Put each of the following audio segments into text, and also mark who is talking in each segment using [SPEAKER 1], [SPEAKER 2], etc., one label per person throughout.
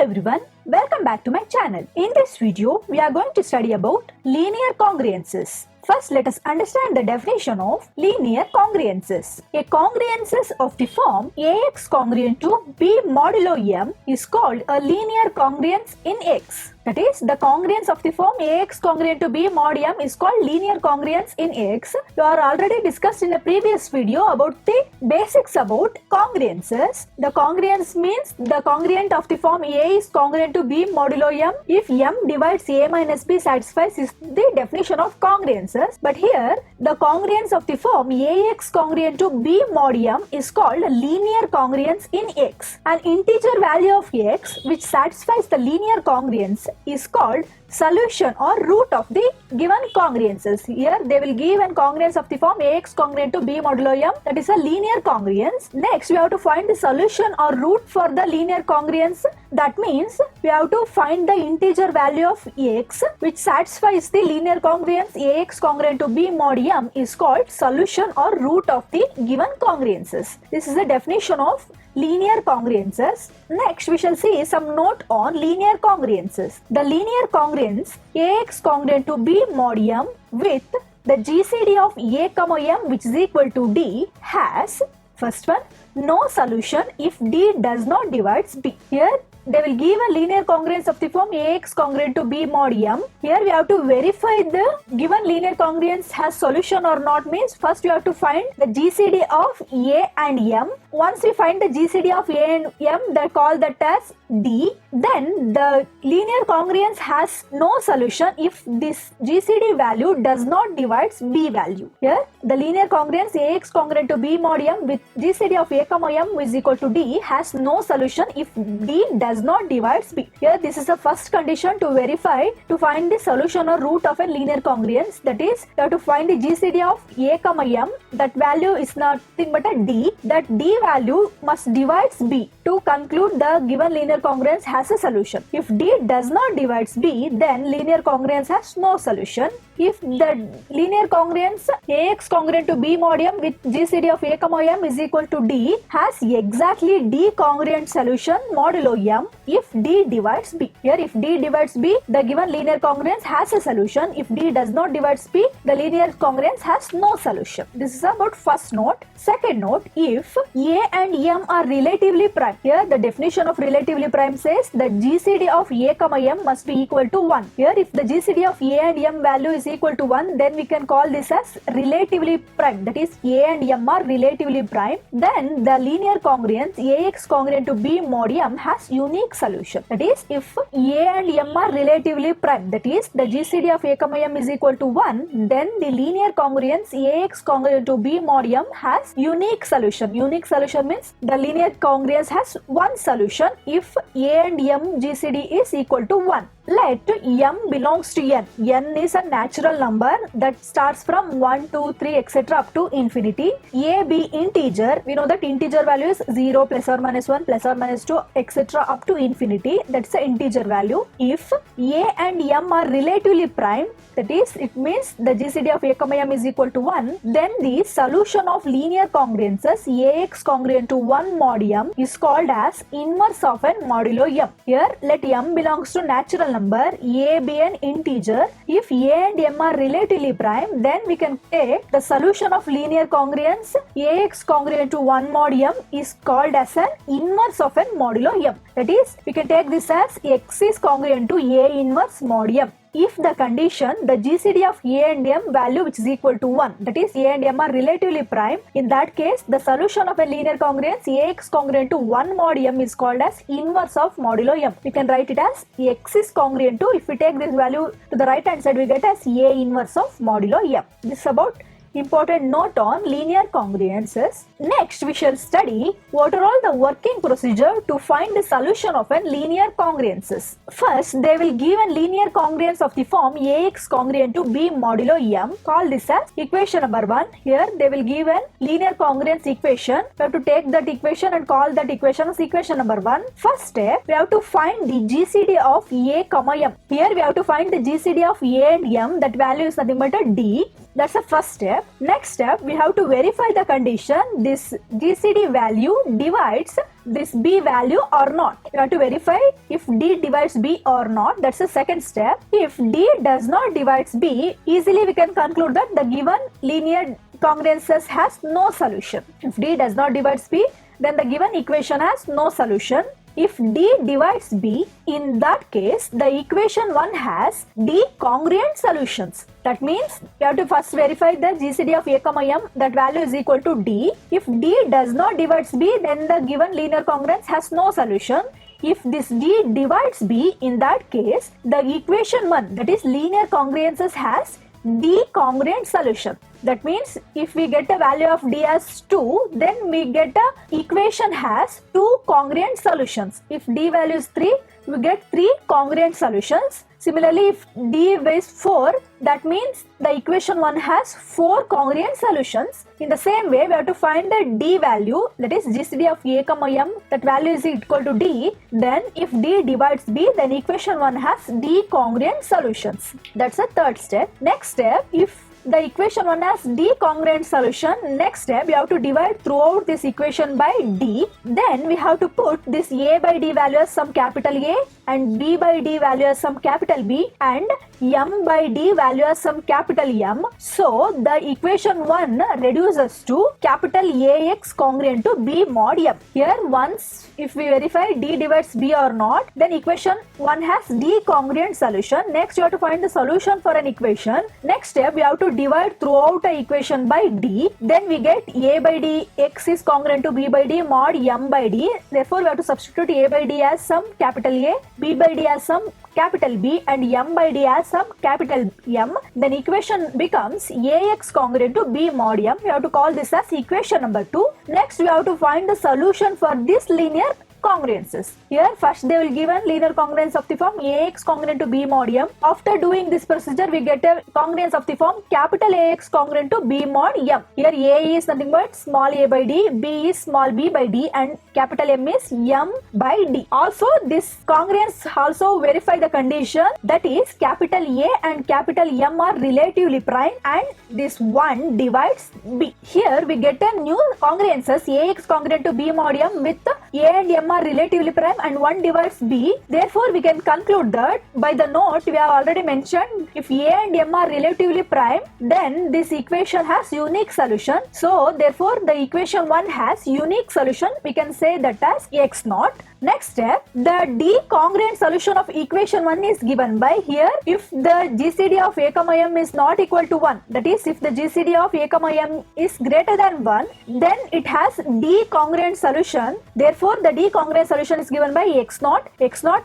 [SPEAKER 1] everyone, welcome back to my channel. In this video, we are going to study about linear congruences. First, let us understand the definition of linear congruences. A congruences of the form Ax congruent to B modulo M is called a linear congruence in X. That is, the congruence of the form Ax congruent to B mod M is called linear congruence in X. You are already discussed in a previous video about the basics about congruences. The congruence means the congruent of the form A is congruent to B modulo M if M divides A minus B satisfies is the definition of congruences. But here, the congruence of the form Ax congruent to B mod M is called a linear congruence in X. An integer value of X which satisfies the linear congruence is called solution or root of the given congruences. Here they will give an congruence of the form Ax congruent to B modulo M, that is a linear congruence. Next we have to find the solution or root for the linear congruence. That means we have to find the integer value of X which satisfies the linear congruence Ax congruent to B mod M is called solution or root of the given congruences. This is the definition of linear congruences. Next we shall see some note on linear congruences. The linear congruence Ax congruent to B mod M with the GCD of A comma M which is equal to D has, first one, no solution if D does not divides B. Here they will give a linear congruence of the form Ax congruent to B mod M. Here we have to verify the given linear congruence has solution or not, means first we have to find the GCD of A and M. Once we find the GCD of A and M, they call that as D. Then the linear congruence has no solution if this GCD value does not divides B value. Here the linear congruence Ax congruent to B mod M with GCD of A comma M is equal to D has no solution if D does not divides B. Here this is the first condition to verify to find the solution or root of a linear congruence. That is, you have to find the GCD of A comma M. That value is nothing but a D. That D value must divides B to conclude the given linear congruence has a solution. If D does not divides B, then linear congruence has no solution. If the linear congruence Ax congruent to B mod M with GCD of A comma M is equal to D has exactly D congruent solution modulo M if D divides B. Here if D divides B, the given linear congruence has a solution. If D does not divides B, the linear congruence has no solution. This is about first note. Second note, if A and M are relatively prime. Here the definition of relatively prime says that GCD of A comma M must be equal to 1. Here if the GCD of A and M value is equal to 1, then we can call this as relatively prime. That is, A and M are relatively prime. Then the linear congruence Ax congruent to B mod M has unique solution. That is, if A and M are relatively prime, that is the GCD of A comma M is equal to 1, then the linear congruence Ax congruent to B mod M has unique solution. Unique solution means the linear congruence has one solution if A and M GCD is equal to 1. Let M belongs to N. N is a natural number that starts from 1, 2, 3, etc. up to infinity. A be integer. We know that integer value is 0, plus or minus 1, plus or minus 2, etc. up to infinity. That's the integer value. If A and M are relatively prime, that is, it means the GCD of A comma M is equal to 1, then the solution of linear congruences Ax congruent to 1 mod M is called as inverse of n modulo M. Here let M belongs to natural number, A be an integer. If A and M are relatively prime, then we can take the solution of linear congruence Ax congruent to 1 mod M is called as an inverse of n modulo M. That is, we can take this as X is congruent to A inverse mod M. If the condition, the GCD of A and M value which is equal to 1, that is A and M are relatively prime, in that case the solution of a linear congruence Ax congruent to 1 mod M is called as inverse of modulo M. We can write it as X is congruent to, if we take this value to the right hand side, we get as A inverse of modulo M. This is about important note on linear congruences. Next we shall study what are all the working procedure to find the solution of a linear congruences. First they will give a linear congruence of the form Ax congruent to B modulo M. Call this as equation number 1. Here they will give a linear congruence equation. We have to take that equation and call that equation as equation number 1. First step, we have to find the GCD of A comma M. Here we have to find the GCD of A and M. That value is nothing but a D. That's the first step. Next step, we have to verify the condition this GCD value divides this B value or not. We have to verify if D divides B or not. That's the second step. If D does not divides B, easily we can conclude that the given linear congruences has no solution. If D does not divides B, then the given equation has no solution. If D divides B, in that case, the equation 1 has D congruent solutions. That means you have to first verify the GCD of A, M, that value is equal to D. If D does not divides B, then the given linear congruence has no solution. If this D divides B, in that case, the equation 1, that is linear congruences, has D congruent solution. That means if we get a value of D as 2, then we get a equation has 2 congruent solutions. If D value is 3, we get 3 congruent solutions. Similarly, if D is 4, that means the equation 1 has 4 congruent solutions. In the same way, we have to find the D value, that is GCD of A, M, that value is equal to D. Then if D divides B, then equation 1 has D congruent solutions. That's the third step. Next step, if the equation 1 has D congruent solution, next step we have to divide throughout this equation by D. Then we have to put this A by D value as some capital A and B by D value as some capital B and M by D value as some capital M. So the equation 1 reduces to capital AX congruent to B mod M. Here once if we verify D divides B or not, then equation 1 has D congruent solution. Next you have to find the solution for an equation. Next step we have to divide throughout a equation by D. Then we get A by D X is congruent to B by D mod M by D. Therefore we have to substitute A by D as some capital A, B by D as some capital B and M by D as some capital M. Then equation becomes AX congruent to B mod M. We have to call this as equation number 2. Next we have to find the solution for this linear congruences. Here first they will give a linear congruence of the form AX congruent to B mod M. After doing this procedure we get a congruence of the form capital AX congruent to B mod M. Here A is nothing but small a by D, B is small b by D and capital M is M by D. Also this congruence also verify the condition, that is capital A and capital M are relatively prime and this 1 divides B. Here we get a new congruences AX congruent to B mod M with A and M are relatively prime and 1 divides B. Therefore we can conclude that by the note we have already mentioned, if A and M are relatively prime, then this equation has unique solution. So therefore the equation 1 has unique solution. We can say that as X naught. Next step, the D congruent solution of equation 1 is given by here if the GCD of A, M is not equal to 1. That is, if the GCD of A, M is greater than 1, then it has D congruent solution. Therefore, the D congruent solution is given by X naught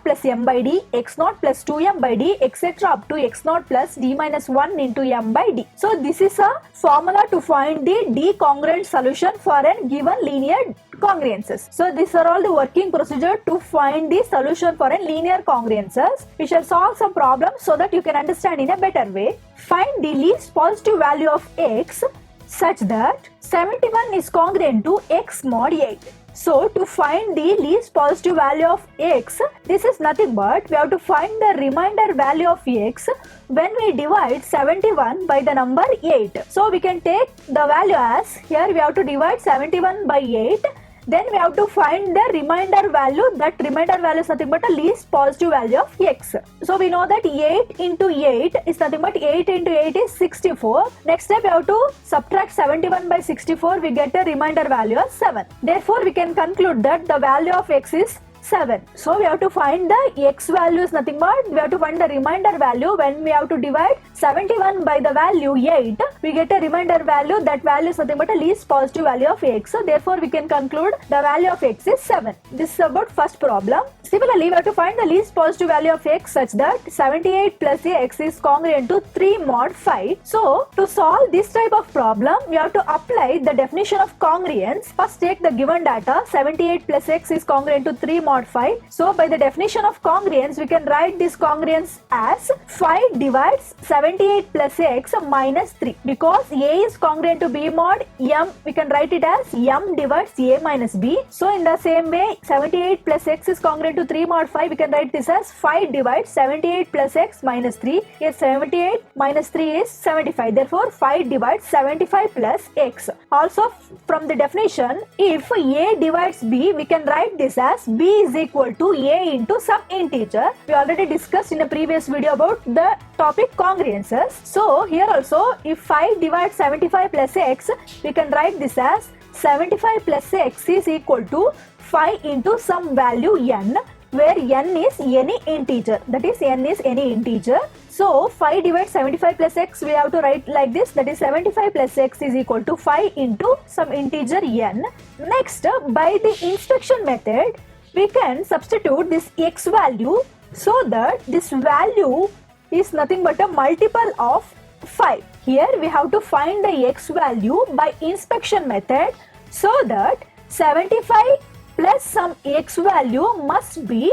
[SPEAKER 1] plus M by D, X naught plus 2M by D, etc. up to X naught plus D minus 1 into M by D. So, this is a formula to find the D congruent solution for a given linear congruences. So these are all the working procedure to find the solution for a linear congruences. We shall solve some problems so that you can understand in a better way. Find the least positive value of X such that 71 is congruent to X mod 8. So to find the least positive value of X, this is nothing but we have to find the remainder value of X when we divide 71 by the number 8. So we can take the value as, here we have to divide 71 by 8. Then we have to find the remainder value. That remainder value is nothing but a least positive value of X. So we know that 8 into 8 is nothing but 8 into 8 is 64. Next step we have to subtract 71 by 64. We get a remainder value of 7. Therefore we can conclude that the value of X is 7. So we have to find the X value is nothing but we have to find the remainder value. When we have to divide 71 by the value 8, we get a remainder value. That value is nothing but a least positive value of X. So therefore we can conclude the value of X is 7. This is about first problem. Similarly, we have to find the least positive value of X such that 78 plus X is congruent to 3 mod 5. So to solve this type of problem, we have to apply the definition of congruence. First take the given data, 78 plus X is congruent to 3 mod mod 5. So by the definition of congruence, we can write this congruence as 5 divides 78 plus x minus 3. Because a is congruent to b mod m, we can write it as m divides a minus b. So in the same way, 78 plus x is congruent to 3 mod 5. We can write this as 5 divides 78 plus x minus 3. Here 78 minus 3 is 75. Therefore 5 divides 75 plus x. Also from the definition, if a divides b, we can write this as b is equal to a into some integer. We already discussed in a previous video about the topic congruences. So here also, if 5 divides 75 plus x, we can write this as 75 plus x is equal to 5 into some value n, where n is any integer, that is n is any integer. So 5 divides 75 plus x, we have to write like this, that is 75 plus x is equal to 5 into some integer n. Next, by the inspection method, we can substitute this x value so that this value is nothing but a multiple of 5. Here we have to find the x value by inspection method, so that 75 plus some x value must be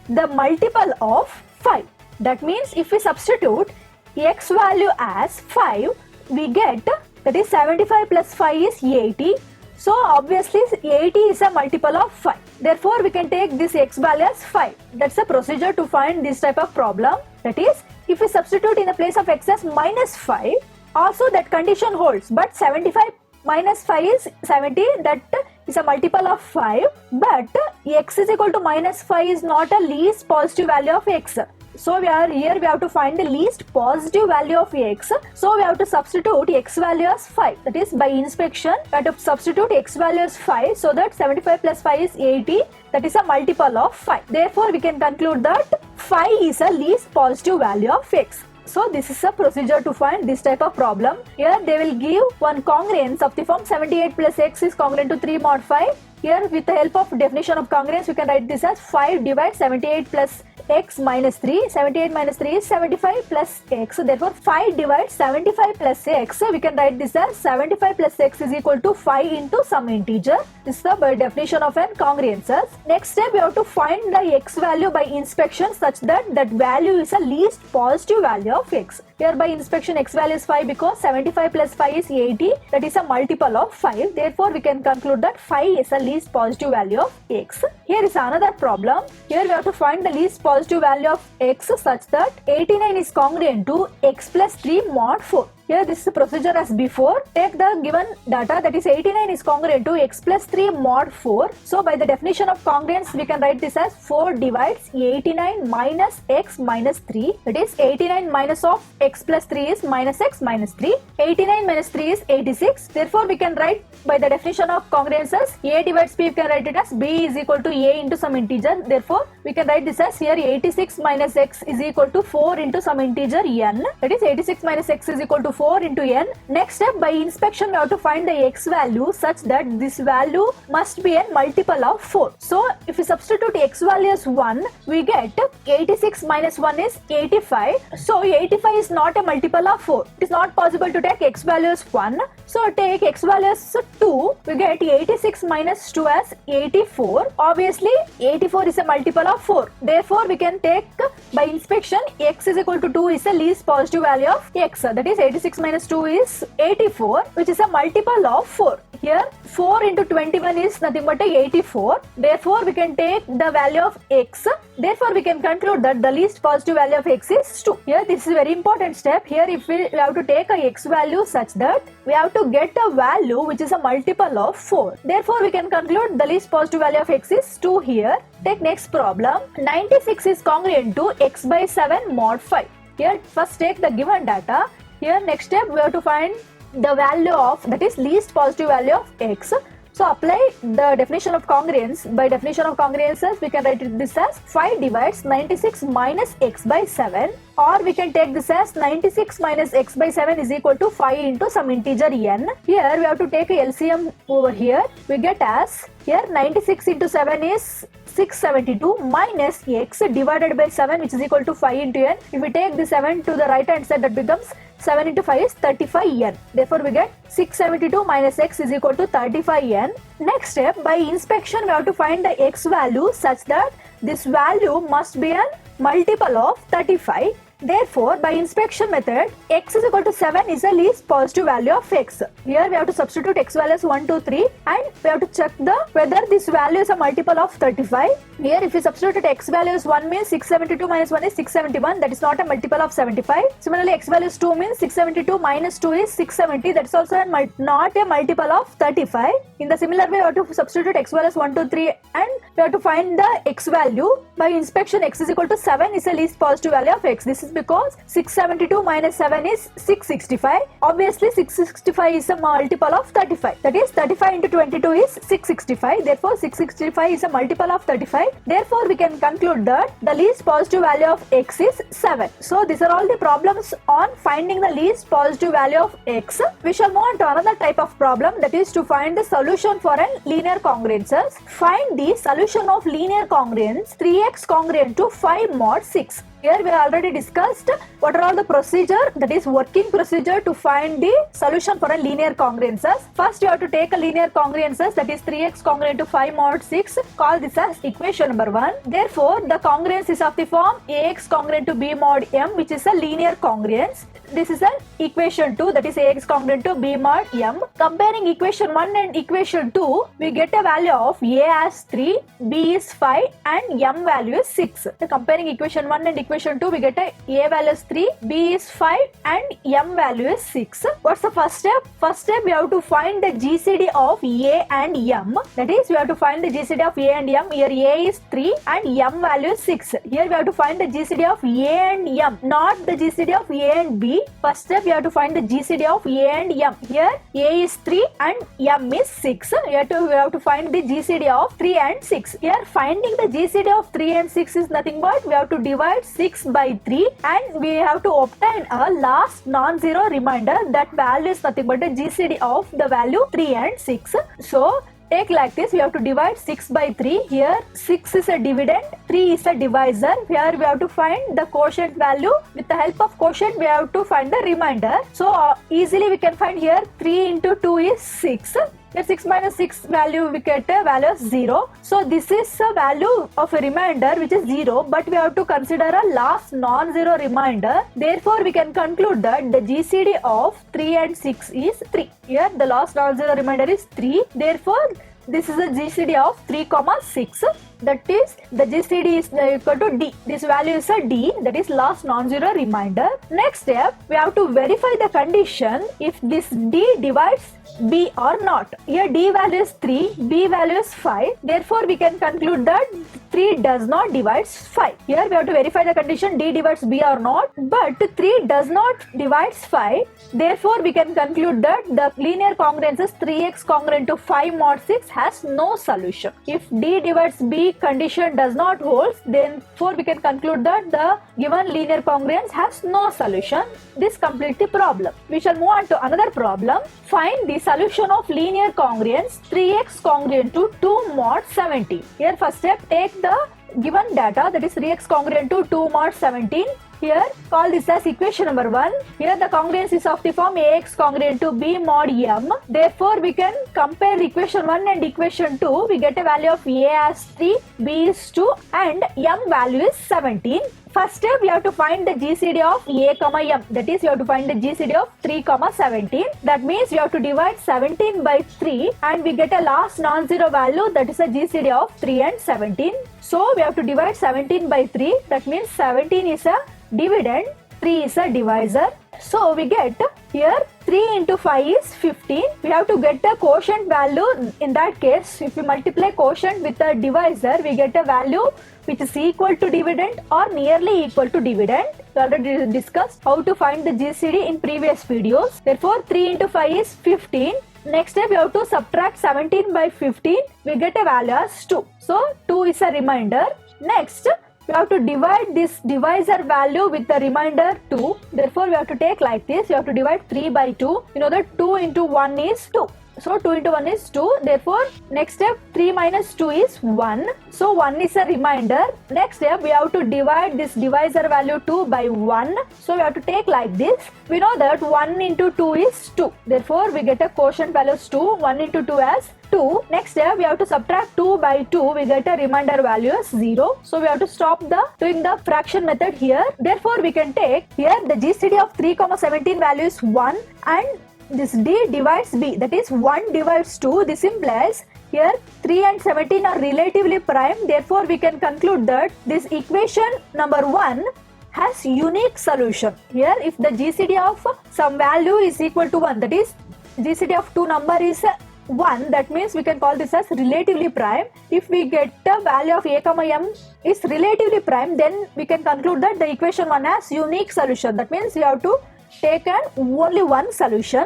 [SPEAKER 1] the multiple of 5. That means if we substitute x value as 5, we get, that is 75 plus 5 is 80. So obviously 80 is a multiple of 5. Therefore we can take this x value as 5. That's the procedure to find this type of problem. That is, if we substitute in the place of x as minus 5, also that condition holds. But 75 minus 5 is 70, that is a multiple of 5. But x is equal to minus 5 is not a least positive value of x. So we have to find the least positive value of x. So we have to substitute x value as 5. That is, by inspection, we have to substitute x value as 5, so that 75 plus 5 is 80. That is a multiple of 5. Therefore, we can conclude that 5 is a least positive value of x. So this is a procedure to find this type of problem. Here they will give one congruence of the form 78 plus x is congruent to 3 mod 5. Here with the help of definition of congruence, we can write this as 5 divides 78 plus x minus 3. 78 minus 3 is 75 plus x. Therefore 5 divides 75 plus x. We can write this as 75 plus x is equal to 5 into some integer. This is the by definition of an congruences. Next step, we have to find the x value by inspection such that that value is a least positive value of x. Here by inspection x value is 5 because 75 plus 5 is 80. That is a multiple of 5. Therefore we can conclude that 5 is a least positive value of x. Here is another problem. Here we have to find the least positive value of x such that 89 is congruent to x plus 3 mod 4. Here this is the procedure as before. Take the given data, that is 89 is congruent to x plus 3 mod 4. So by the definition of congruence, we can write this as 4 divides 89 minus x minus 3. That is 89 minus of x plus 3 is minus x minus 3. 89 minus 3 is 86. Therefore we can write by the definition of congruences, a divides b, we can write it as b is equal to a into some integer. Therefore we can write this as here 86 minus x is equal to 4 into some integer n. That is 86 minus x is equal to 4 into n. Next step, by inspection we have to find the x value such that this value must be a multiple of 4. So if we substitute x value as 1, we get 86 minus 1 is 85. So 85 is not a multiple of 4. It is not possible to take x value as 1. So take x value as 2, we get 86 minus 2 as 84. Obviously 84 is a multiple of 4. Therefore we can take by inspection x is equal to 2 is the least positive value of x. That is 86 minus 2 is 84, which is a multiple of 4. Here 4 into 21 is nothing but a 84. Therefore we can take the value of x. Therefore we can conclude that the least positive value of x is 2. Here this is a very important step. Here if we have to take a x value such that we have to get a value which is a multiple of 4. Therefore we can conclude the least positive value of x is 2 here. Take next problem. 96 is congruent to x by 7 mod 5. Here first take the given data. Here next step we have to find the value of, that is least positive value of x. So apply the definition of congruence. By definition of congruences, we can write this as 5 divides 96 minus x by 7, or we can take this as 96 minus x by 7 is equal to 5 into some integer n. Here we have to take a LCM over here. We get as, here 96 into 7 is 672 minus x divided by 7, which is equal to 5 into n. If we take the 7 to the right hand side, that becomes 7 into 5 is 35n. Therefore, we get 672 minus x is equal to 35n. Next step, by inspection, we have to find the x value such that this value must be a multiple of 35. Therefore, by inspection method, x is equal to 7 is the least positive value of x. Here we have to substitute x values 1, 2, 3 and we have to check whether this value is a multiple of 35. Here if we substitute x values 1 means 672 minus 1 is 671, that is not a multiple of 75. Similarly, x values 2 means 672 minus 2 is 670, that is also not a multiple of 35. In the similar way, we have to substitute x values 1, 2, 3 and we have to find the x value. By inspection, x is equal to 7 is the least positive value of x. This is because 672 minus 7 is 665. Obviously, 665 is a multiple of 35. That is 35 into 22 is 665. Therefore, 665 is a multiple of 35. Therefore, we can conclude that the least positive value of x is 7. So, these are all the problems on finding the least positive value of x. We shall move on to another type of problem, that is to find the solution for a linear congruences. Find the solution of linear congruence 3x congruent to 5 mod 6. Here we have already discussed what are all the procedure, that is working procedure to find the solution for a linear congruences. First you have to take a linear congruences, that is 3x congruent to 5 mod 6. Call this as equation number 1. Therefore, the congruence is of the form ax congruent to b mod m, which is a linear congruence. This is an equation 2, that is ax congruent to b mod m. Comparing equation 1 and equation 2, we get a value of a as 3, b is 5 and m value is 6. So comparing equation 1 and equation 2, we get a value is 3, b is 5 and m value is 6. What's the first step? First step, we have to find the GCD of a and m. That is, we have to find the GCD of a and m. Here a is 3 and m value is 6. Here we have to find the GCD of a and m, not the GCD of a and b. First step, we have to find the GCD of a and m. Here a is 3 and m is 6. We have to find the GCD of 3 and 6. Here finding the GCD of 3 and 6 is nothing but we have to divide 6 by 3 and we have to obtain a last non-zero remainder. That value is nothing but the GCD of the value 3 and 6. So take like this, we have to divide 6 by 3. Here 6 is a dividend, 3 is a divisor. Here we have to find the quotient value. With the help of quotient, we have to find the remainder. So easily we can find here 3 into 2 is 6. Here 6 minus 6 value, we get a value of 0. So this is a value of a remainder which is 0, but we have to consider a last non-zero remainder. Therefore, we can conclude that the GCD of 3 and 6 is 3. Here the last non-zero remainder is 3. Therefore, this is a GCD of 3, 6. That is, the GCD is equal to D. This value is a D, that is last non-zero remainder. Next step, we have to verify the condition if this D divides B or not. Here D value is 3, B value is 5. Therefore, we can conclude that 3 does not divide 5. Here we have to verify the condition D divides B or not, but 3 does not divide 5. Therefore, we can conclude that the linear congruences 3x congruent to 5 mod 6 has no solution. If D divides B condition does not hold, then we can conclude that the given linear congruence has no solution. This completes the problem. We shall move on to another problem. Find the solution of linear congruence 3x congruent to 2 mod 17. Here first step, take the given data, that is 3x congruent to 2 mod 17. Here call this as equation number 1. Here the congruence is of the form ax congruent to b mod m. Therefore, we can compare equation 1 and equation 2. We get a value of a as 3, b is 2 and m value is 17. First step, we have to find the GCD of a comma m. That is, we have to find the GCD of 3, 17. That means we have to divide 17 by 3 and we get a last non-zero value, that is a GCD of 3 and 17. So we have to divide 17 by 3. That means 17 is a dividend, 3 is a divisor. So we get here 3 into 5 is 15. We have to get a quotient value. In that case, if we multiply quotient with a divisor, we get a value which is equal to dividend or nearly equal to dividend. We already discussed how to find the GCD in previous videos. Therefore, 3 into 5 is 15. Next step, we have to subtract 17 by 15. We get a value as 2. So, 2 is a remainder. Next, we have to divide this divisor value with the remainder 2. Therefore, we have to take like this. We have to divide 3 by 2. You know that 2 into 1 is 2. So 2 into 1 is 2. Therefore, next step 3 minus 2 is 1. So 1 is a remainder. Next step we have to divide this divisor value 2 by 1. So we have to take like this. We know that 1 into 2 is 2. Therefore, we get a quotient value as 2. 1 into 2 as 2. Next step we have to subtract 2 by 2. We get a remainder value as 0. So we have to stop doing the fraction method here. Therefore, we can take here the GCD of 3, 17 value is 1 and this D divides B, that is 1 divides 2. This implies here 3 and 17 are relatively prime. Therefore, we can conclude that this equation number 1 has unique solution. Here if the GCD of some value is equal to 1, that is GCD of 2 number is 1, that means we can call this as relatively prime. If we get the value of a comma m is relatively prime, then we can conclude that the equation 1 has unique solution. That means you have to take only one solution.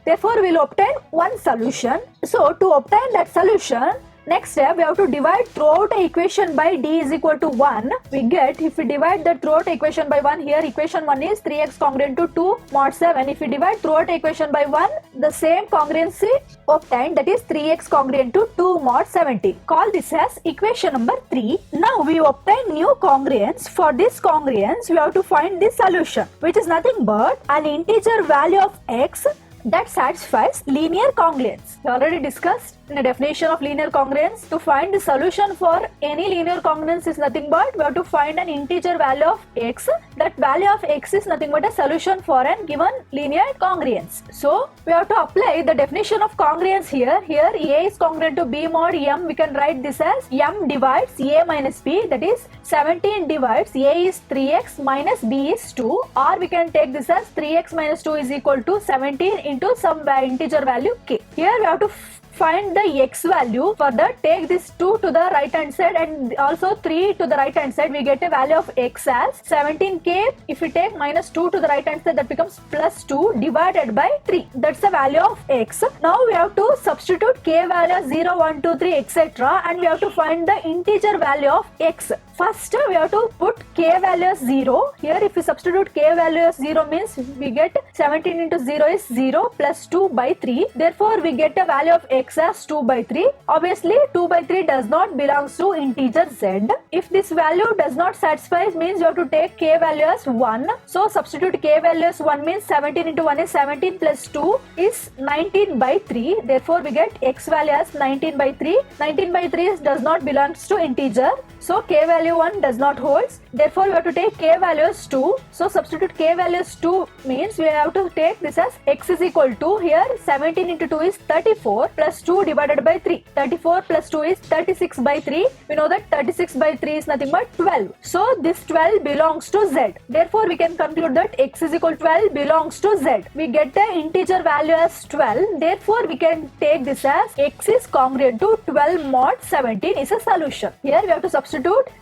[SPEAKER 1] Therefore, we will obtain one solution. So, to obtain that solution, next step we have to divide throughout the equation by D is equal to 1. We get, if we divide the throughout equation by 1, here equation 1 is 3x congruent to 2 mod 7. If we divide throughout equation by 1, the same congruency obtained, that is 3x congruent to 2 mod 17. Call this as equation number 3. Now we obtain new congruence. For this congruence, we have to find the solution, which is nothing but an integer value of x that satisfies linear congruence. We already discussed in the definition of linear congruence. To find the solution for any linear congruence is nothing but we have to find an integer value of x. That value of x is nothing but a solution for a given linear congruence. So we have to apply the definition of congruence here. Here A is congruent to B mod m. We can write this as m divides A minus B, that is 17 divides A is 3x minus B is 2, or we can take this as 3x minus 2 is equal to 17 into some integer value k. Here we have to find the x value. For that, take this 2 to the right hand side and also 3 to the right hand side. We get a value of x as 17k. If we take minus 2 to the right hand side, that becomes plus 2 divided by 3. That's the value of x. Now we have to substitute k value as 0, 1, 2, 3, etc. and we have to find the integer value of x. First, we have to put k value as 0. Here, if we substitute k value as 0 means we get 17 into 0 is 0 plus 2 by 3. Therefore, we get a value of x as 2 by 3. Obviously, 2 by 3 does not belongs to integer z. If this value does not satisfy, means you have to take k value as 1. So, substitute k value as 1 means 17 into 1 is 17 plus 2 is 19 by 3. Therefore, we get x value as 19 by 3. 19 by 3 does not belongs to integer. So, k value 1 does not holds. Therefore, we have to take k value as 2. So, substitute k value as 2 means we have to take this as x is equal to, here 17 into 2 is 34 plus 2 divided by 3. 34 plus 2 is 36 by 3. We know that 36 by 3 is nothing but 12. So, this 12 belongs to z. Therefore, we can conclude that x is equal to 12 belongs to z. We get the integer value as 12. Therefore, we can take this as x is congruent to 12 mod 17 is a solution. Here, we have to substitute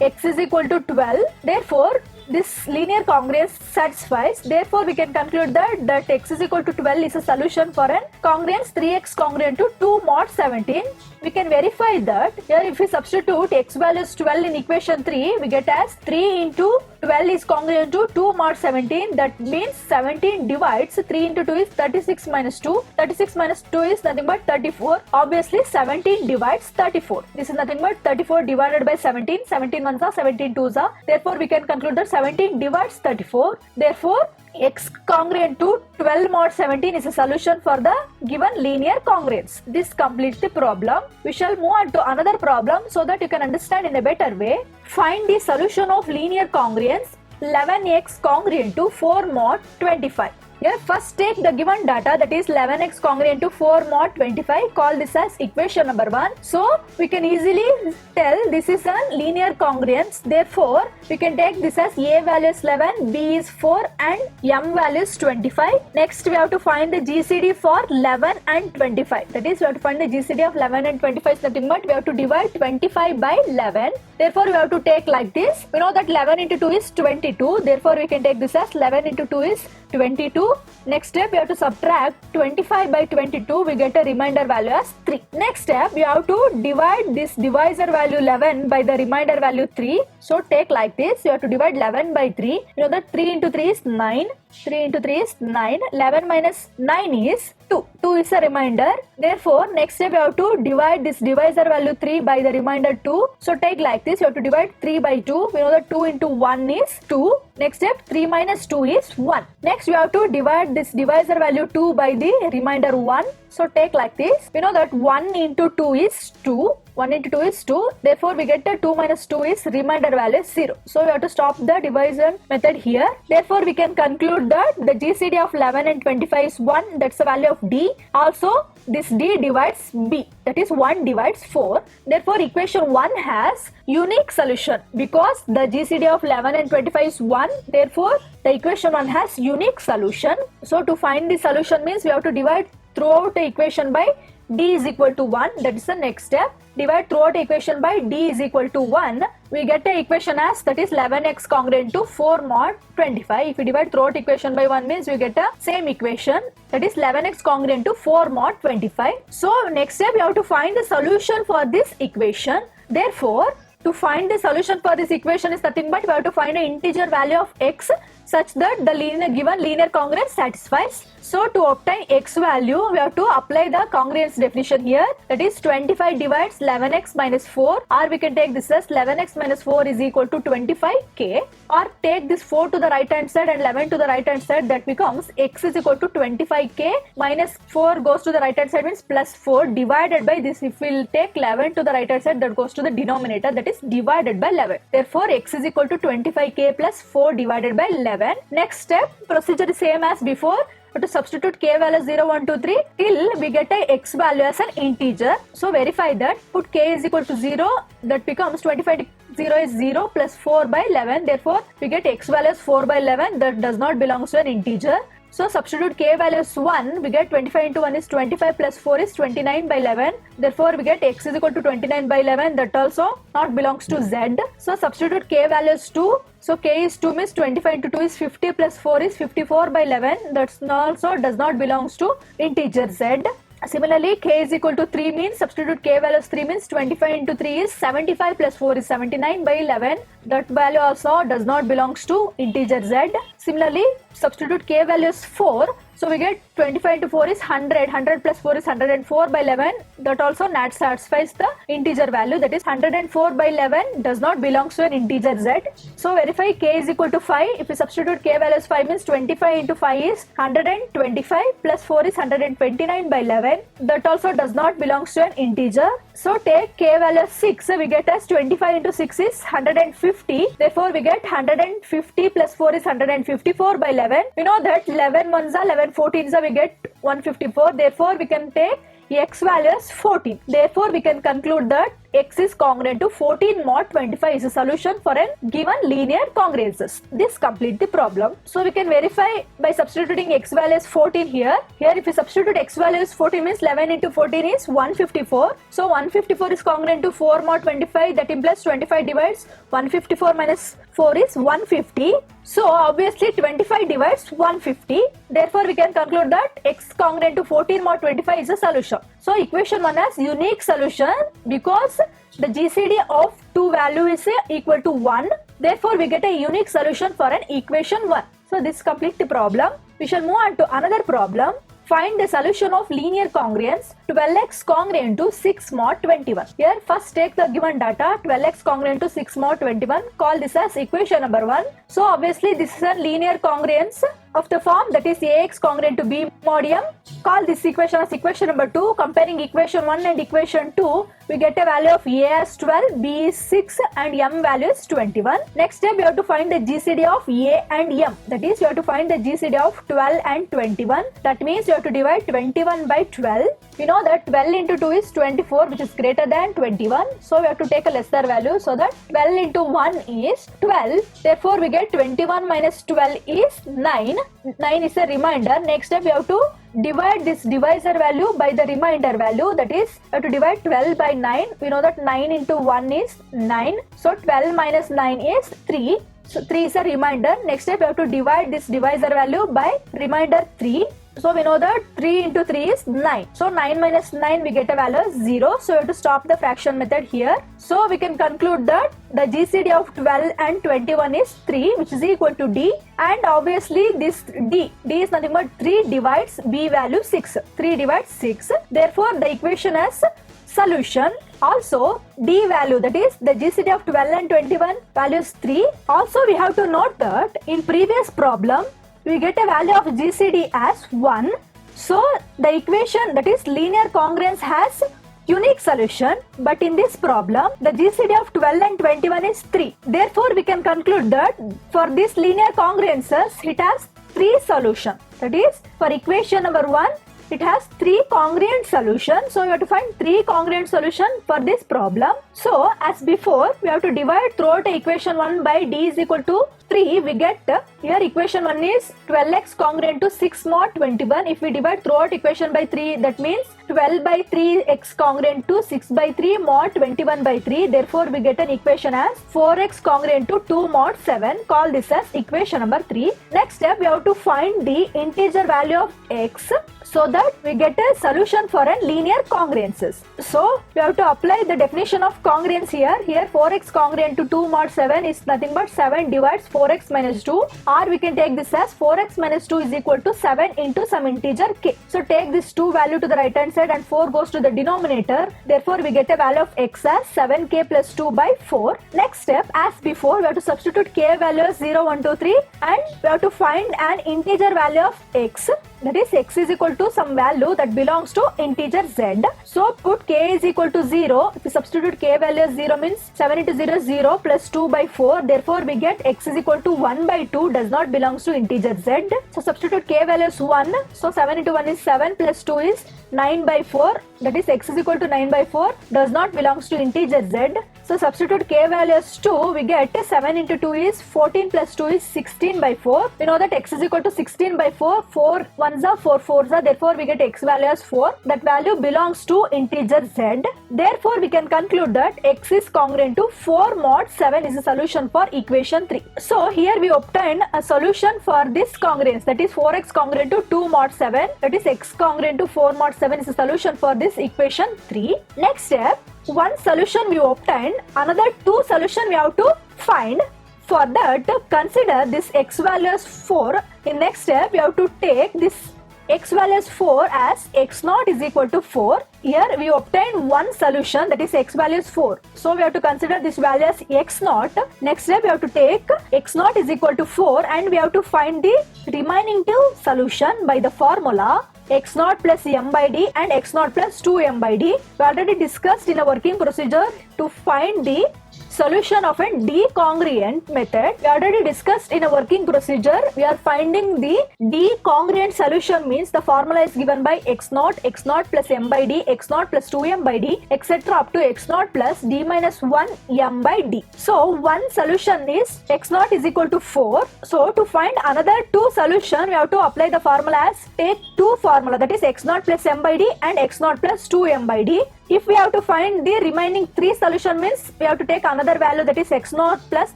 [SPEAKER 1] x is equal to 12. Therefore, this linear congruence satisfies. Therefore, we can conclude that x is equal to 12 is a solution for an congruence 3x congruent to 2 mod 17. We can verify that. Here, if we substitute x value is 12 in equation 3, we get as 3 into 12 is congruent to 2 mod 17. That means 17 divides 3 into 2 is 36 minus 2. 36 minus 2 is nothing but 34. Obviously, 17 divides 34. This is nothing but 34 divided by 17. 17 ones are 17 twos are. Therefore, we can conclude that 17 divides 34. Therefore, x congruent to 12 mod 17 is a solution for the given linear congruence. This completes the problem. We shall move on to another problem so that you can understand in a better way. Find the solution of linear congruence 11x congruent to 4 mod 25. Here, first take the given data, that is 11x congruent to 4 mod 25. Call this as equation number 1. So, we can easily tell this is a linear congruence. Therefore, we can take this as a value is 11, b is 4 and m value is 25. Next, we have to find the GCD for 11 and 25. That is, we have to find the GCD of 11 and 25 is nothing but we have to divide 25 by 11. Therefore, we have to take like this. We know that 11 into 2 is 22. Therefore, we can take this as 11 into 2 is 22. Next step, we have to subtract 25 by 22. We get a remainder value as 3. Next step, we have to divide this divisor value 11 by the remainder value 3. So, take like this. You have to divide 11 by 3. You know that 3 into 3 is 9. 3 into 3 is 9. 11 minus 9 is 2. 2 is a remainder. Therefore, next step you have to divide this divisor value 3 by the remainder 2. So take like this. You have to divide 3 by 2. We know that 2 into 1 is 2. Next step, 3 minus 2 is 1. Next, you have to divide this divisor value 2 by the remainder 1. So take like this. We know that 1 into 2 is 2. 1 into 2 is 2. Therefore, we get the 2 minus 2 is remainder value is 0. So we have to stop the division method here. Therefore, we can conclude that the GCD of 11 and 25 is 1. That's the value of D. Also, this D divides B. That is 1 divides 4. Therefore, equation 1 has unique solution because the GCD of 11 and 25 is 1. Therefore, the equation 1 has unique solution. So to find the solution means we have to divide throughout the equation by D is equal to 1. That is the next step. Divide throughout the equation by D is equal to 1. We get the equation as that is 11x congruent to 4 mod 25. If we divide throughout equation by 1 means we get the same equation, that is 11x congruent to 4 mod 25. So next step we have to find the solution for this equation. Therefore, to find the solution for this equation is nothing but we have to find an integer value of x such that the given linear congruence satisfies. So to obtain x value, we have to apply the congruence definition here. That is 25 divides 11x minus 4, or we can take this as 11x minus 4 is equal to 25k, or take this 4 to the right hand side and 11 to the right hand side. That becomes x is equal to 25k minus 4 goes to the right hand side means plus 4 divided by this. If we'll take 11 to the right hand side, that goes to the denominator, that is divided by 11. Therefore, x is equal to 25k plus 4 divided by 11. Next step, procedure is same as before. To substitute k value 0, 1, 2, 3 till we get a x value as an integer. So verify that. Put k is equal to 0. That becomes 25 0 is 0 plus 4 by 11. Therefore, we get x value as 4 by 11. That does not belong to an integer. So substitute k value is 1. We get 25 into 1 is 25 plus 4 is 29 by 11. Therefore, we get x is equal to 29 by 11. That also not belongs to z. So substitute k value is 2. So k is 2 means 25 into 2 is 50 plus 4 is 54 by 11. That also does not belongs to integer z. Similarly, k is equal to 3 means substitute k value is 3 means 25 into 3 is 75 plus 4 is 79 by 11. That value also does not belongs to integer z. Similarly, substitute k value is 4. So we get 25 into 4 is 100. 100 plus 4 is 104 by 11. That also not satisfies the integer value. That is 104 by 11 does not belong to an integer z. So verify k is equal to 5. If we substitute k value as 5 means 25 into 5 is 125 plus 4 is 129 by 11. That also does not belong to an integer. So take k value as 6. We get as 25 into 6 is 150. Therefore we get 150 plus 4 is 154 by 11. We know that 11 ones are 11 14 we get 154. Therefore, we can take x value as 14. Therefore, we can conclude that x is congruent to 14 mod 25 is a solution for a given linear congruences. This complete the problem. So we can verify by substituting x value as 14 here. Here if we substitute x value as 14 means 11 into 14 is 154. So 154 is congruent to 4 mod 25. That implies 25 divides 154 minus 4 is 150. So obviously 25 divides 150. Therefore we can conclude that x congruent to 14 mod 25 is a solution. So equation 1 has unique solution because the GCD of two value is equal to 1. Therefore we get a unique solution for an equation 1. So this completes the problem. We shall move on to another problem. Find the solution of linear congruence 12x congruent to 6 mod 21. Here first take the given data 12x congruent to 6 mod 21. Call this as equation number 1. So obviously this is a linear congruence of the form that is ax congruent to b mod m. Call this equation as equation number 2. Comparing equation 1 and equation 2, we get a value of a as 12, b is 6 and m value is 21. Next step, we have to find the GCD of a and m. That is, you have to find the GCD of 12 and 21. That means you have to divide 21 by 12. We know that 12 into 2 is 24, which is greater than 21. So we have to take a lesser value. So that 12 into 1 is 12. Therefore, we get 21 minus 12 is 9. 9 is a remainder. Next step, we have to divide this divisor value by the remainder value. That is, we have to divide 12 by 9. We know that 9 into 1 is 9. So 12 minus 9 is 3. So 3 is a remainder. Next step, we have to divide this divisor value by remainder 3. So we know that 3 into 3 is 9. So 9 minus 9 we get a value as 0. So we have to stop the fraction method here. So we can conclude that the GCD of 12 and 21 is 3, which is equal to D. And obviously this D is nothing but 3 divides B value 6. 3 divides 6. Therefore the equation has solution. Also D value, that is the GCD of 12 and 21 value is 3. Also we have to note that in previous problem we get a value of GCD as 1. So the equation, that is linear congruence, has unique solution, but in this problem the GCD of 12 and 21 is 3. Therefore we can conclude that for this linear congruences it has 3 solutions. That is, for equation number 1 it has 3 congruent solutions. So we have to find 3 congruent solutions for this problem. So as before, we have to divide throughout equation 1 by D is equal to 3. We get here equation 1 is 12x congruent to 6 mod 21. If we divide throughout equation by 3, that means 12 by 3 x congruent to 6 by 3 mod 21 by 3. Therefore we get an equation as 4x congruent to 2 mod 7. Call this as equation number 3. Next step, we have to find the integer value of x, so that we get a solution for a linear congruences. So we have to apply the definition of congruence here. Here 4x congruent to 2 mod 7 is nothing but 7 divides 4x minus 2, or we can take this as 4x minus 2 is equal to 7 into some integer k. So take this 2 value to the right hand side and 4 goes to the denominator. Therefore we get a value of x as 7k plus 2 by 4. Next step, as before, we have to substitute k value as 0, 1, 2, 3 and we have to find an integer value of x. That is, x is equal to some value that belongs to integer z. So put k is equal to 0. If we substitute k value as 0 means 7 into 0 is 0 plus 2 by 4. Therefore we get x is equal to 1 by 2 does not belongs to integer z. So substitute k value as 1. So 7 into 1 is 7 plus 2 is 9 by 4. That is, x is equal to 9 by 4 does not belongs to integer z. So substitute k value as 2. We get 7 into 2 is 14 plus 2 is 16 by 4. We know that x is equal to 16 by 4. 4 ones are 4 fours are. Therefore we get x value as 4. That value belongs to integer z. Therefore we can conclude that x is congruent to 4 mod 7 is a solution for equation 3. So here we obtain a solution for this congruence, that is 4x congruent to 2 mod 7. That is, x congruent to 4 mod 7 is a solution for this equation 3. Next step, one solution we obtained, another 2 solution we have to find. For that, consider this x value as 4. In next step, we have to take this x value as 4 as x naught is equal to 4. Here we obtain one solution, that is x value is 4. So we have to consider this value as x naught. Next step, we have to take x naught is equal to 4 and we have to find the remaining 2 solution by the formula x naught plus m by d and x naught plus 2m by d. We already discussed in a working procedure to find the solution of a D-congruent method. We already discussed in a working procedure. We are finding the D-congruent solution means the formula is given by x naught plus m by d, x naught plus 2m by d, etc. up to x naught plus d minus 1 m by d. So one solution is x naught is equal to 4. So to find another 2 solution, we have to apply the formula as take 2 formula, that is x naught plus m by d and x naught plus 2m by d. If we have to find the remaining 3 solution means we have to take another value, that is x naught plus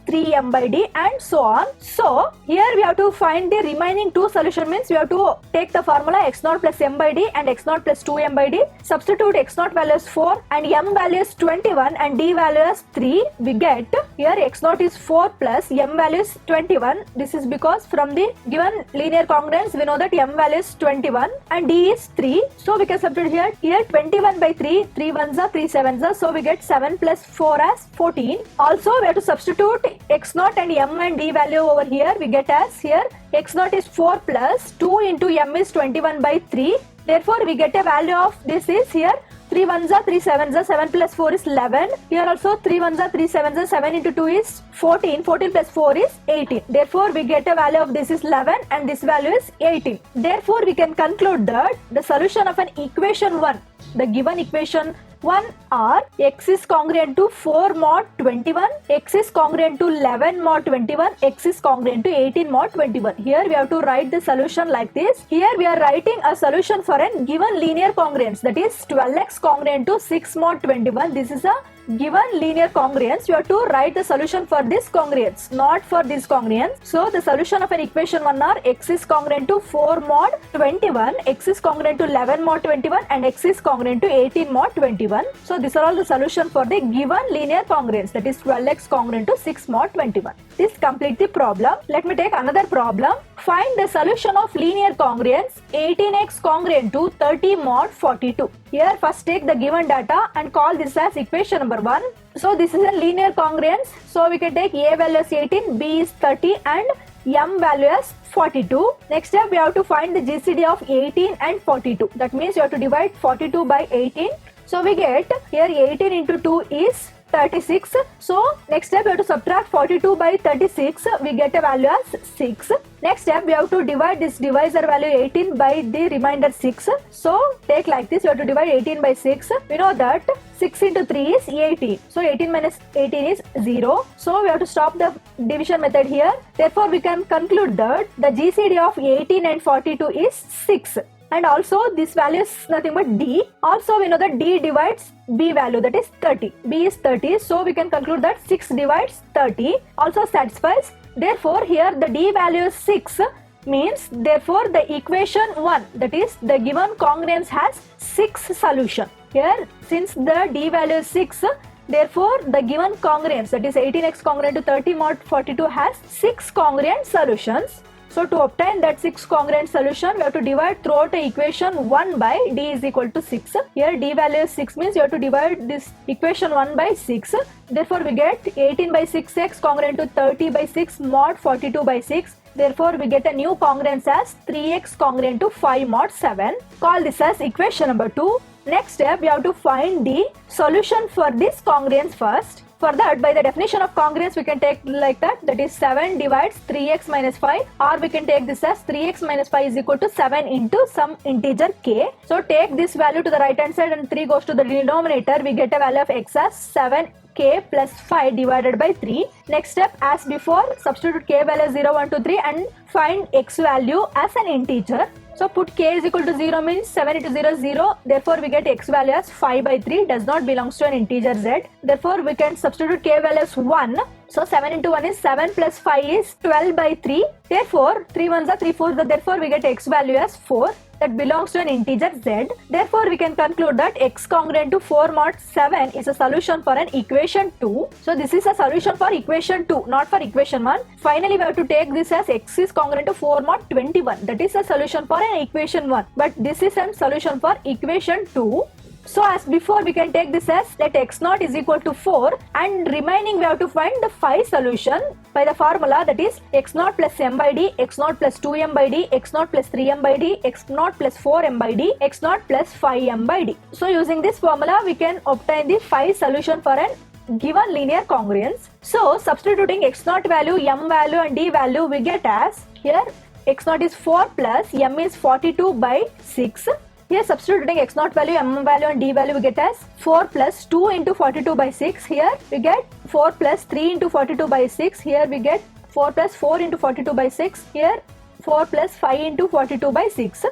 [SPEAKER 1] 3m by d and so on. So here we have to find the remaining 2 solution means we have to take the formula x naught plus m by d and x naught plus 2m by d. Substitute x naught value as 4 and m value is 21 and d value as 3. We get here x naught is 4 plus m value is 21. This is because from the given linear congruence we know that m value is 21 and d is 3. So we can substitute here 21 by 3. 3 ones are 3 sevens are, so we get 7 plus 4 as 14. Also we have to substitute x naught and m and d value over here. We get as here x naught is 4 plus 2 into m is 21 by 3. Therefore we get a value of this is here 3 ones are 3 sevens are, 7 plus 4 is 11. Here also 3 ones are 3 sevens are, 7 into 2 is 14. 14 plus 4 is 18. Therefore we get a value of this is 11 and this value is 18. Therefore we can conclude that the solution of an equation 1, the given equation 1 are x is congruent to 4 mod 21, x is congruent to 11 mod 21, x is congruent to 18 mod 21. Here we have to write the solution like this. Here we are writing a solution for a given linear congruence, that is 12x congruent to 6 mod 21. This is a given linear congruence, you have to write the solution for this congruence, not for this congruence. So the solution of an equation 1 are x is congruent to 4 mod 21, x is congruent to 11 mod 21 and x is congruent to 18 mod 21. So these are all the solution for the given linear congruence, that is 12x congruent to 6 mod 21. This complete the problem. Let me take another problem. Find the solution of linear congruence 18x congruent to 30 mod 42. Here first take the given data and call this as equation number 1. So this is a linear congruence. So we can take a value as 18, b is 30 and m value as 42. Next step we have to find the GCD of 18 and 42. That means you have to divide 42 by 18. So we get here 18 into 2 is 36. So next step we have to subtract 42 by 36. We get a value as 6. Next step we have to divide this divisor value 18 by the remainder 6. So take like this, you have to divide 18 by 6. We know that 6 into 3 is 18. So 18 minus 18 is 0. So we have to stop the division method here. Therefore we can conclude that the GCD of 18 and 42 is 6. And also this value is nothing but d. Also we know that d divides b value, that is 30. b is 30. So we can conclude that 6 divides 30 also satisfies. Therefore here the d value is 6 means therefore the equation 1, that is the given congruence has 6 solution. Here since the d value is 6, therefore the given congruence, that is 18x congruent to 30 mod 42 has 6 congruent solutions. So to obtain that 6 congruent solution, we have to divide throughout the equation 1 by d is equal to 6. Here d value is 6 means you have to divide this equation 1 by 6. Therefore we get 18 by 6x congruent to 30 by 6 mod 42 by 6. Therefore we get a new congruence as 3x congruent to 5 mod 7. Call this as equation number 2. Next step we have to find the solution for this congruence first. For that, by the definition of congruence, we can take like that is 7 divides 3x minus 5, or we can take this as 3x minus 5 is equal to 7 into some integer k. So take this value to the right hand side and 3 goes to the denominator. We get a value of x as 7k plus 5 divided by 3. Next step, as before, substitute k value 0, 1, 2, 3 and find x value as an integer. So put k is equal to 0 means 7 into 0 is 0. Therefore we get x value as 5 by 3, does not belongs to an integer z. Therefore we can substitute k value as 1. So 7 into 1 is 7 plus 5 is 12 by 3. Therefore 3 ones are 3 fours. Therefore we get x value as 4. That belongs to an integer z. Therefore we can conclude that x congruent to 4 mod 7 is a solution for an equation 2. So this is a solution for equation 2, not for equation 1. Finally we have to take this as x is congruent to 4 mod 21. That is a solution for an equation 1. But this is a solution for equation 2. So as before we can take this as let x naught is equal to 4 and remaining we have to find the 5 solution by the formula, that is x naught plus m by d, x naught plus 2m by d, x naught plus 3m by d, x naught plus 4m by d, x naught plus 5m by d. So using this formula we can obtain the 5 solution for an given linear congruence. So substituting x naught value, m value and d value we get as here x naught is 4 plus m is 42 by 6. Here substituting x naught value, m value and d value we get as 4 plus 2 into 42 by 6. Here we get 4 plus 3 into 42 by 6. Here we get 4 plus 4 into 42 by 6. Here 4 plus 5 into 42 by 6.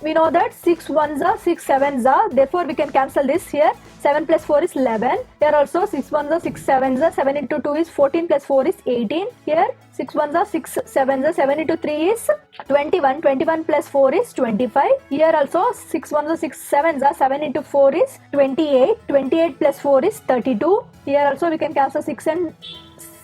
[SPEAKER 1] We know that 6 ones are 6 sevens are. Therefore we can cancel this here. 7 plus 4 is 11. Here also 6 ones are 6 sevens are. 7 into 2 is 14 plus 4 is 18. Here 6 ones are 6 sevens are. 7 into 3 is 21. 21 plus 4 is 25. Here also 6 ones are 6 sevens are. 7 into 4 is 28. 28 plus 4 is 32. Here also we can cancel 6 and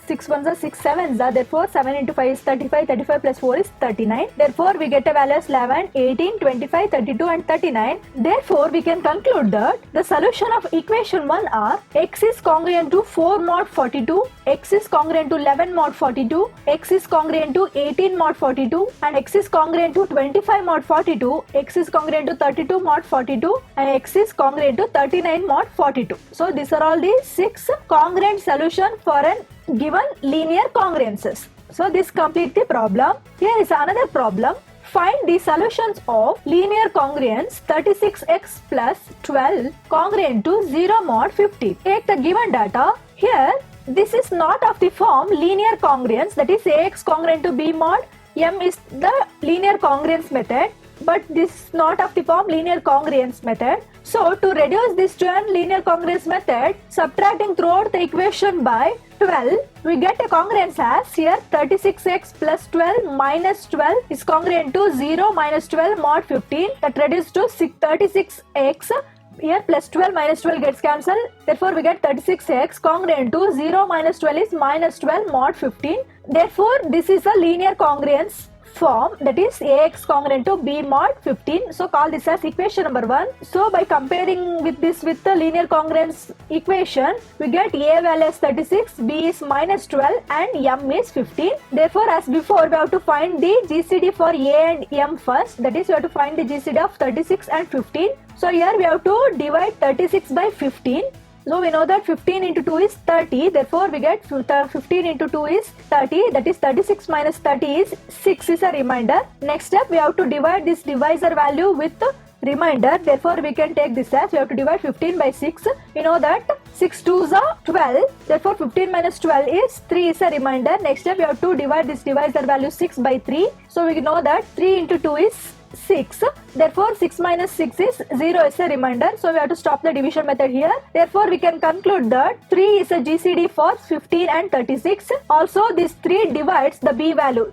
[SPEAKER 1] 6 ones are 6 sevens are. Therefore 7 into 5 is 35. 35 plus 4 is 39. Therefore we get a value as 11, 18, 25, 32 and 39. Therefore we can conclude that the solution of equation 1 are x is congruent to 4 mod 42, x is congruent to 11 mod 42, x is congruent to 18 mod 42 and x is congruent to 25 mod 42, x is congruent to 32 mod 42 and x is congruent to 39 mod 42. So these are all the 6 congruent solution for an given linear congruences. So this completes the problem. Here is another problem. Find the solutions of linear congruence 36x plus 12 congruent to 0 mod 50. Take the given data. Here this is not of the form linear congruence, that is ax congruent to b mod m is the linear congruence method, but this is not of the form linear congruence method. So to reduce this to a linear congruence method, subtracting throughout the equation by 12, we get a congruence as here 36x plus 12 minus 12 is congruent to 0 minus 12 mod 15, that reduces to 36x. Here plus 12 minus 12 gets cancelled. Therefore, we get 36x congruent to 0 minus 12 is minus 12 mod 15. Therefore, this is a linear congruence form, that is ax congruent to b mod 15. So call this as equation number 1. So by comparing with this with the linear congruence equation, we get a value is 36, b is minus 12 and m is 15. Therefore, as before, we have to find the GCD for a and m first, that is we have to find the GCD of 36 and 15. So here we have to divide 36 by 15. So we know that 15 into 2 is 30, therefore we get 15 into 2 is 30, that is 36 minus 30 is 6 is a remainder. Next step, we have to divide this divisor value with the remainder, therefore we can take this as we have to divide 15 by 6. We know that 6 2s are 12, therefore 15 minus 12 is 3 is a remainder. Next step, we have to divide this divisor value 6 by 3. So we know that 3 into 2 is 6, therefore 6 minus 6 is 0 is a remainder, so we have to stop the division method here. Therefore we can conclude that 3 is a GCD for 15 and 36. Also this 3 divides the b value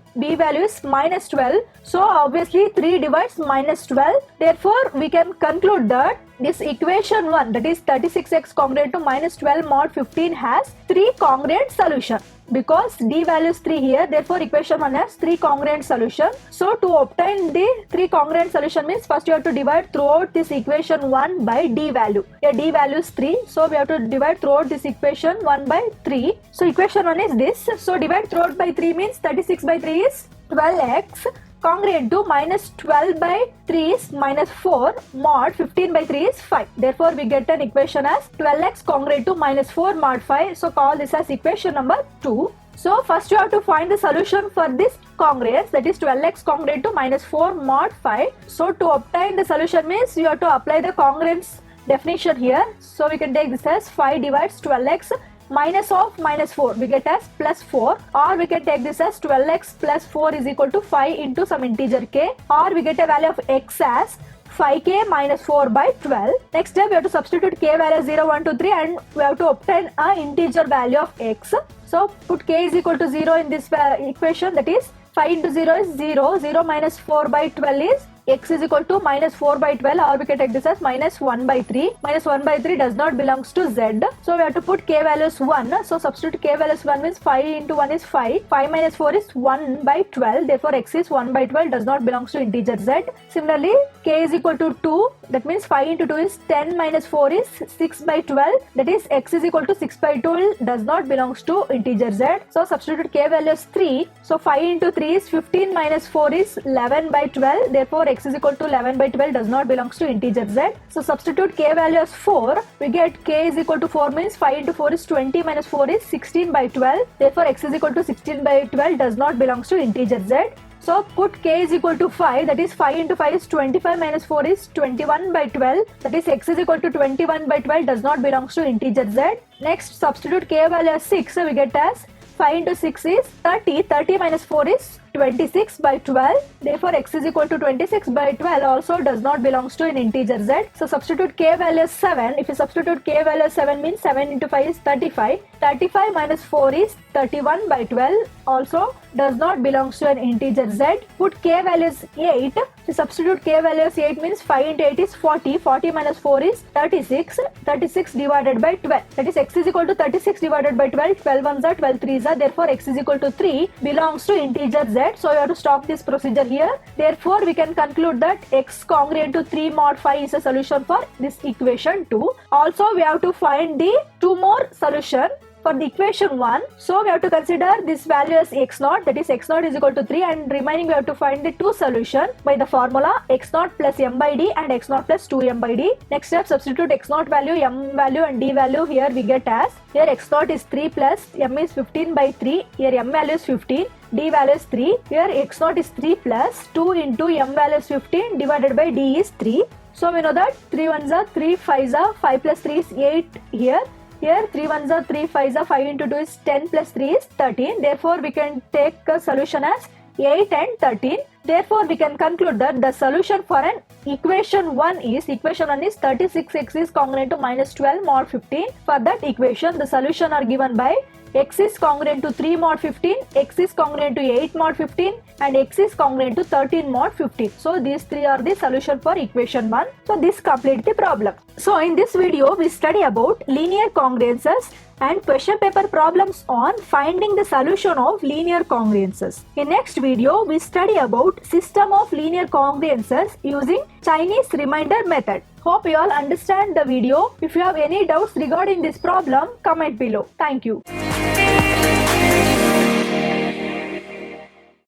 [SPEAKER 1] is minus 12, so obviously 3 divides minus 12. Therefore we can conclude that this equation 1, that is 36x congruent to minus 12 mod 15, has 3 congruent solution. Because d value is 3 here, therefore equation 1 has 3 congruent solution. So to obtain the 3 congruent solution means first you have to divide throughout this equation 1 by d value. Here d value is 3, so we have to divide throughout this equation 1 by 3. So equation 1 is this. So divide throughout by 3 means 36 by 3 is 12x congruent to minus 12 by 3 is minus 4 mod 15 by 3 is 5. Therefore we get an equation as 12x congruent to minus 4 mod 5. So call this as equation number 2. So first you have to find the solution for this congruence, that is 12x congruent to minus 4 mod 5. So to obtain the solution means you have to apply the congruence definition here. So we can take this as 5 divides 12x minus of minus 4, we get as plus 4, or we can take this as 12x plus 4 is equal to 5 into some integer k, or we get a value of x as 5k minus 4 by 12. Next step, we have to substitute k value 0, 1, 2, 3 and we have to obtain a integer value of x. So put k is equal to 0 in this equation, that is 5 into 0 is 0, 0 minus 4 by 12 is x is equal to minus 4 by 12, or we can take this as minus 1 by 3. Minus 1 by 3 does not belongs to z. So we have to put k values 1. So substitute k values 1 means 5 into 1 is 5. 5 minus 4 is 1 by 12. Therefore x is 1 by 12 does not belongs to integer z. Similarly, k is equal to 2. That means 5 into 2 is 10 minus 4 is 6 by 12. That is x is equal to 6 by 12 does not belongs to integer z. So substitute k values 3. So 5 into 3 is 15 minus 4 is 11 by 12. Therefore x is equal to 11 by 12 does not belongs to integer z. So substitute k value as 4. We get k is equal to 4 means 5 into 4 is 20 minus 4 is 16 by 12. Therefore x is equal to 16 by 12 does not belongs to integer z. So put k is equal to 5, that is 5 into 5 is 25 minus 4 is 21 by 12. That is x is equal to 21 by 12 does not belongs to integer z. Next substitute k value as 6, so we get as 5 into 6 is 30. 30 minus 4 is 26 by 12. Therefore x is equal to 26 by 12 also does not belongs to an integer z. So substitute k value as 7. If you substitute k value as 7 means 7 into 5 is 35. 35 minus 4 is 31 by 12 also does not belongs to an integer z. Put k value as 8. So substitute k value as 8 means 5 into 8 is 40. 40 minus 4 is 36. 36 divided by 12. That is x is equal to 36 divided by 12. 12 ones are 12 threes are. Therefore x is equal to 3 belongs to integer z. So you have to stop this procedure here. Therefore we can conclude that x congruent to 3 mod 5 is a solution for this equation 2. Also we have to find the 2 more solution for the equation 1. So we have to consider this value as x naught, that is x naught is equal to 3, and remaining we have to find the 2 solution by the formula x naught plus m by d and x naught plus 2m by d. Next step, substitute x naught value, m value and d value. Here we get as, here x naught is 3 plus m is 15 by 3, here m value is 15, d value is 3, here x naught is 3 plus 2 into m value is 15 divided by d is 3. So we know that 3 ones are 3, 5s are 5 plus 3 is 8 here. Here 3 ones are 3, 5s are 5 into 2 is 10 plus 3 is 13. Therefore we can take a solution as 8 and 13. Therefore, we can conclude that the solution for an equation 1 is 36x is congruent to minus 12 mod 15. For that equation, the solution are given by x is congruent to 3 mod 15, x is congruent to 8 mod 15 and x is congruent to 13 mod 15. So these three are the solution for equation 1. So this completes the problem. So in this video, we study about linear congruences and question paper problems on finding the solution of linear congruences. In next video, we study about system of linear congruences using Chinese remainder method. Hope you all understand the video. If you have any doubts regarding this problem, comment below. Thank you.